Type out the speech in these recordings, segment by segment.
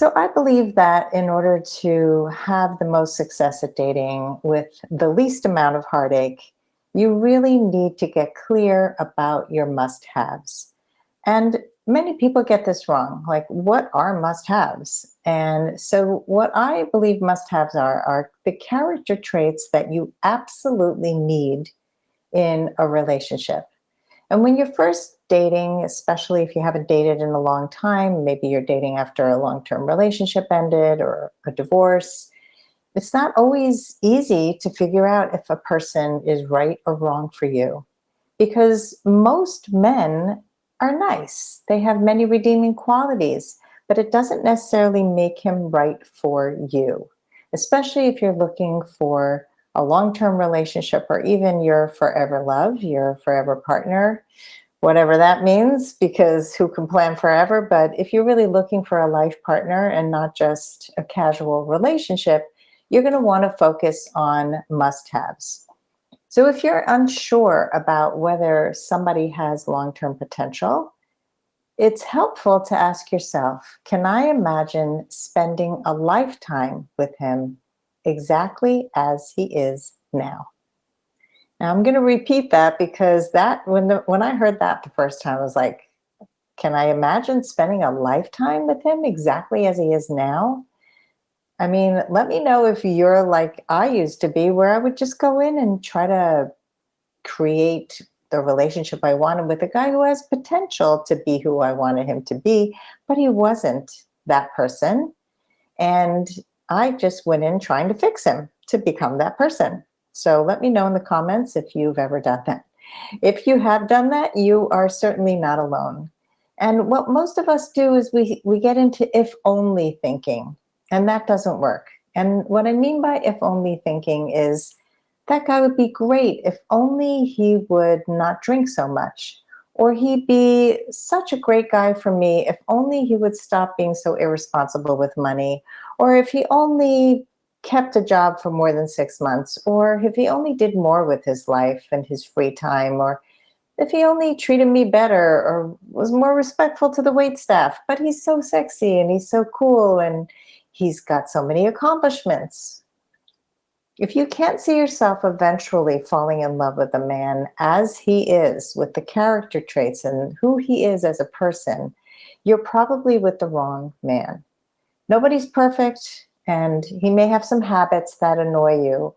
So I believe that in order to have the most success at dating with the least amount of heartache, you really need to get clear about your must haves. And many people get this wrong. Like, what are must haves? And so, what I believe must haves are the character traits that you absolutely need in a relationship. And when you're first dating, especially if you haven't dated in a long time, maybe you're dating after a long term relationship ended or a divorce, it's not always easy to figure out if a person is right or wrong for you because most men are nice. They have many redeeming qualities, but it doesn't necessarily make him right for you, especially if you're looking for a long term relationship or even your forever love, your forever partner, whatever that means, because who can plan forever? But if you're really looking for a life partner and not just a casual relationship, you're going to want to focus on must haves. So if you're unsure about whether somebody has long term potential, it's helpful to ask yourself, can I imagine spending a lifetime with him exactly as he is now? Now I'm going to repeat that because when I heard that the first time, I was like, can I imagine spending a lifetime with him exactly as he is now? I mean, let me know if you're like I used to be, where I would just go in and try to create the relationship I wanted with a guy who has potential to be who I wanted him to be, but he wasn't that person. And I just went in trying to fix him to become that person. So let me know in the comments if you've ever done that. If you have done that, you are certainly not alone. And what most of us do is we get into if only thinking, and that doesn't work. And what I mean by if only thinking is that guy would be great if only he would not drink so much. Or he'd be such a great guy for me if only he would stop being so irresponsible with money. Or if he only kept a job for more than 6 months. Or if he only did more with his life and his free time. Or if he only treated me better or was more respectful to the wait staff. But he's so sexy and he's so cool and he's got so many accomplishments. If you can't see yourself eventually falling in love with a man as he is, with the character traits and who he is as a person, you're probably with the wrong man. Nobody's perfect, and he may have some habits that annoy you,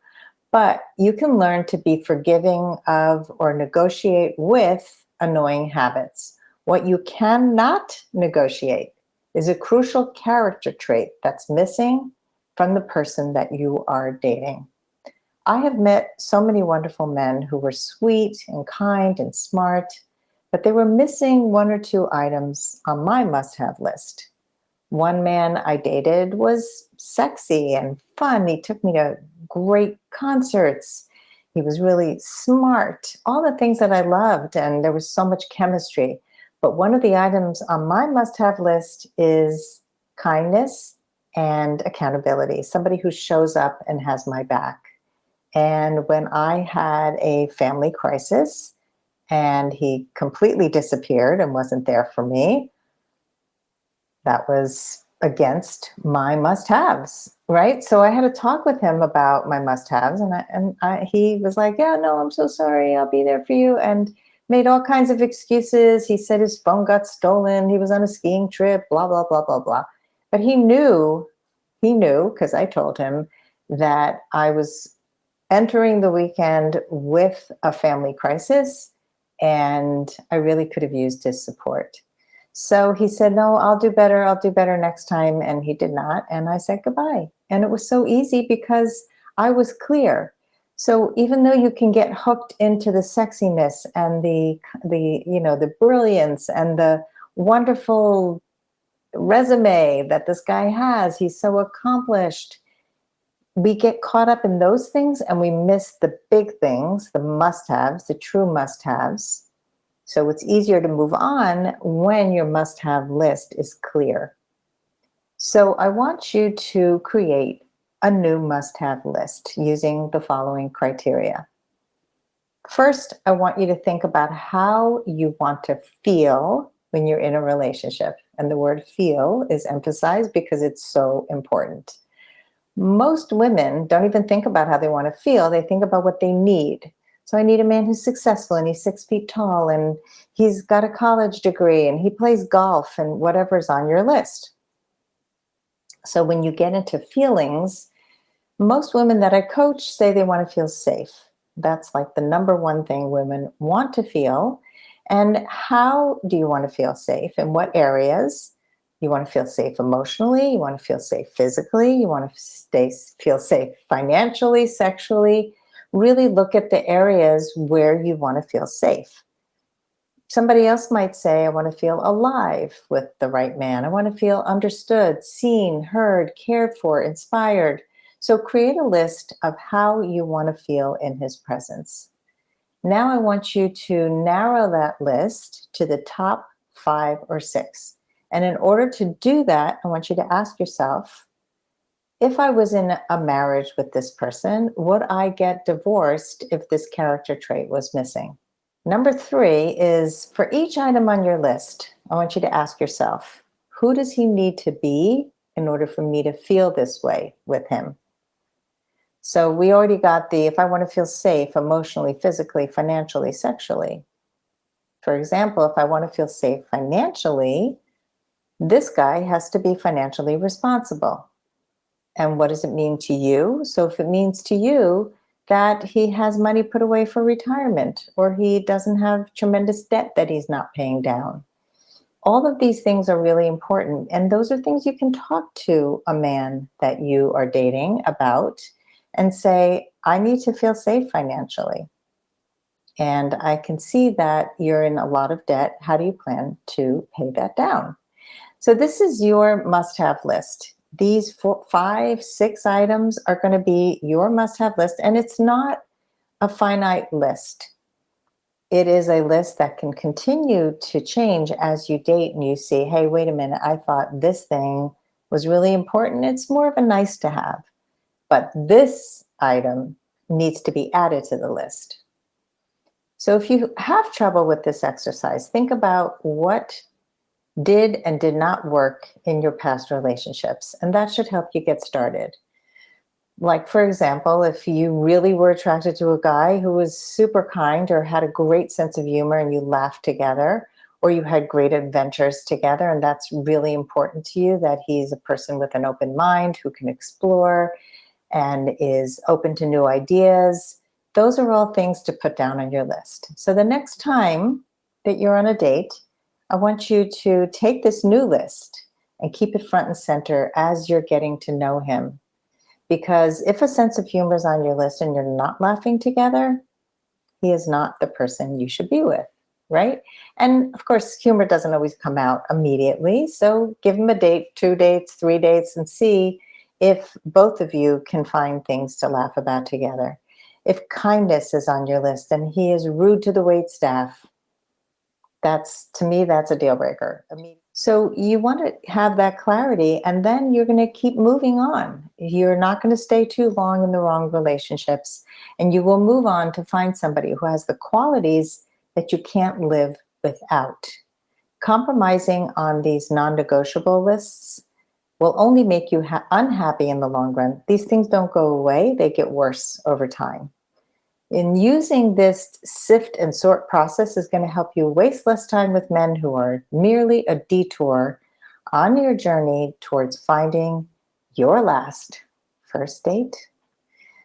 but you can learn to be forgiving of or negotiate with annoying habits. What you cannot negotiate is a crucial character trait that's missing from the person that you are dating. I have met so many wonderful men who were sweet and kind and smart, but they were missing one or two items on my must have list. One man I dated was sexy and fun. He took me to great concerts. He was really smart, all the things that I loved, and there was so much chemistry. But one of the items on my must have list is kindness and accountability, somebody who shows up and has my back. And when I had a family crisis and he completely disappeared and wasn't there for me, that was against my must-haves, right? So I had to talk with him about my must-haves, he was like, "Yeah, no, I'm so sorry. I'll be there for you," and made all kinds of excuses. He said his phone got stolen. He was on a skiing trip. Blah blah blah blah blah. But he knew because I told him that I was entering the weekend with a family crisis, and I really could have used his support. So he said, "No, I'll do better. I'll do better next time." And he did not. And I said goodbye. And it was so easy because I was clear. So even though you can get hooked into the sexiness and the brilliance and the wonderful resume that this guy has, he's so accomplished, we get caught up in those things and we miss the big things, the must haves, the true must haves. So it's easier to move on when your must have list is clear. So I want you to create a new must have list using the following criteria. First, I want you to think about how you want to feel when you're in a relationship. And the word feel is emphasized because it's so important. Most women don't even think about how they want to feel. They think about what they need. So I need a man who's successful and he's 6 feet tall and he's got a college degree and he plays golf and whatever's on your list. So when you get into feelings, most women that I coach say they want to feel safe. That's like the number one thing women want to feel. And how do you want to feel safe? In what areas? You want to feel safe emotionally, you want to feel safe physically, you want to feel safe financially, sexually. Really look at the areas where you want to feel safe. Somebody else might say, I want to feel alive with the right man. I want to feel understood, seen, heard, cared for, inspired. So create a list of how you want to feel in his presence. Now I want you to narrow that list to the top 5 or 6. And in order to do that, I want you to ask yourself, if I was in a marriage with this person, would I get divorced if this character trait was missing? Number 3 is, for each item on your list, I want you to ask yourself, who does he need to be in order for me to feel this way with him? So we already got the, if I want to feel safe emotionally, physically, financially, sexually. For example, if I want to feel safe financially, this guy has to be financially responsible. And what does it mean to you? So if it means to you that he has money put away for retirement, or he doesn't have tremendous debt that he's not paying down. All of these things are really important. And those are things you can talk to a man that you are dating about and say, I need to feel safe financially. And I can see that you're in a lot of debt. How do you plan to pay that down? So this is your must-have list. These 4, 5, 6 items are going to be your must-have list, and it's not a finite list. It is a list that can continue to change as you date and you see, hey, wait a minute, I thought this thing was really important. It's more of a nice to have, but this item needs to be added to the list. So if you have trouble with this exercise, think about what did and did not work in your past relationships, and that should help you get started. Like, for example, if you really were attracted to a guy who was super kind or had a great sense of humor and you laughed together, or you had great adventures together, and that's really important to you, that he's a person with an open mind who can explore and is open to new ideas. Those are all things to put down on your list. So the next time that you're on a date, I want you to take this new list and keep it front and center as you're getting to know him. Because if a sense of humor is on your list and you're not laughing together, he is not the person you should be with, right? And of course, humor doesn't always come out immediately. So give him a date, 2 dates, 3 dates, and see if both of you can find things to laugh about together. If kindness is on your list and he is rude to the wait staff, that's, to me, that's a deal breaker. So you want to have that clarity, and then you're going to keep moving on. You're not going to stay too long in the wrong relationships, and you will move on to find somebody who has the qualities that you can't live without. Compromising on these non-negotiable lists will only make you unhappy in the long run. These things don't go away, they get worse over time. In using this sift and sort process is going to help you waste less time with men who are merely a detour on your journey towards finding your last first date.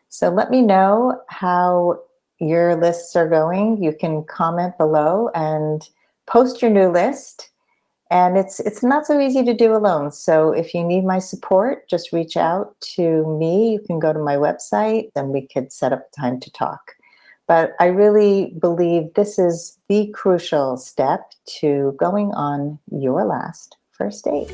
So let me know how your lists are going. You can comment below and post your new list. And it's not so easy to do alone. So if you need my support, just reach out to me. You can go to my website and we could set up a time to talk. But I really believe this is the crucial step to going on your last first date.